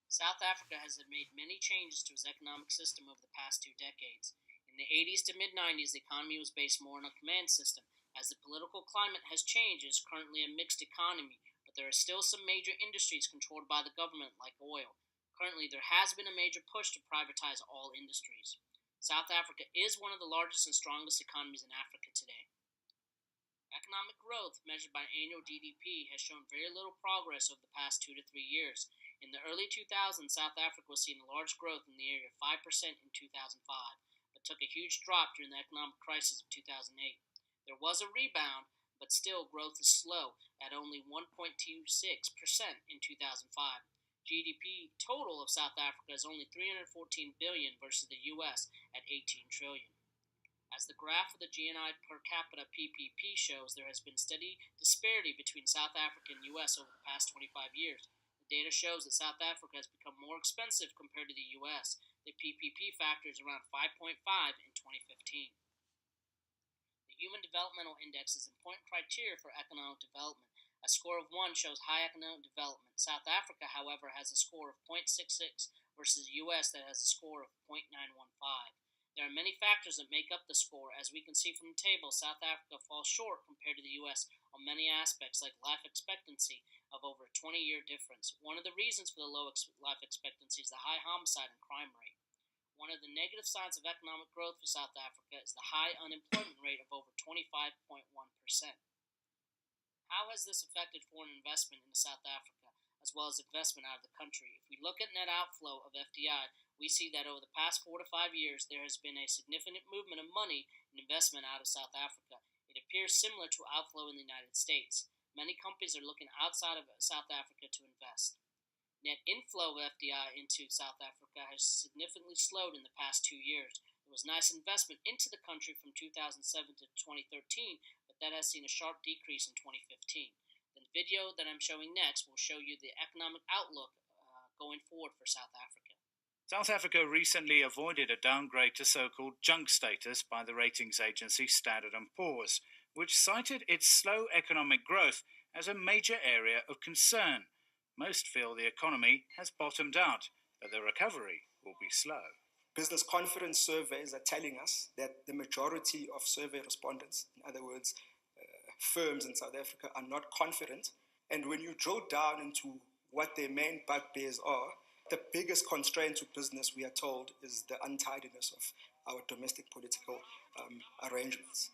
South Africa has made many changes to its economic system over the past 2 decades. In the 80s to mid 90s, the economy was based more on a command system. As the political climate has changed, it is currently a mixed economy, but there are still some major industries controlled by the government, like oil. Currently, there has been a major push to privatize all industries. South Africa is one of the largest and strongest economies in Africa today. Economic growth, measured by annual GDP, has shown very little progress over the past 2 to 3 years. In the early 2000s, South Africa was seeing a large growth in the area of 5% in 2005, but took a huge drop during the economic crisis of 2008. There was a rebound, but still growth is slow at only 1.26% in 2005. GDP total of South Africa is only 314 billion versus the US at 18 trillion. As the graph of the GNI per capita PPP shows, there has been steady disparity between South Africa and US over the past 25 years. The data shows that South Africa has become more expensive compared to the US. The PPP factor is around 5.5 in 2015. The Human Developmental Index is an important criteria for economic development. A score of 1 shows high economic development. South Africa, however, has a score of 0.66 versus the US that has a score of 0.915. There are many factors that make up the score. As we can see from the table, South Africa falls short compared to the US on many aspects, like life expectancy of over a 20-year difference. One of the reasons for the low life expectancy is the high homicide and crime rate. One of the negative signs of economic growth for South Africa is the high unemployment rate of over 25.1%. How has this affected foreign investment into South Africa, as well as investment out of the country? If we look at net outflow of FDI, we see that over the past 4 to 5 years, there has been a significant movement of money and investment out of South Africa. It appears similar to outflow in the United States. Many companies are looking outside of South Africa to invest. Net inflow of FDI into South Africa has significantly slowed in the past 2 years. There was nice investment into the country from 2007 to 2013, but that has seen a sharp decrease in 2015. The video that I'm showing next will show you the economic outlook going forward for South Africa. South Africa recently avoided a downgrade to so-called junk status by the ratings agency Standard & Poor's, which cited its slow economic growth as a major area of concern. Most feel the economy has bottomed out, but the recovery will be slow. Business confidence surveys are telling us that the majority of survey respondents, in other words, firms in South Africa, are not confident. And when you drill down into what their main bugbears are, the biggest constraint to business, we are told, is the untidiness of our domestic political arrangements.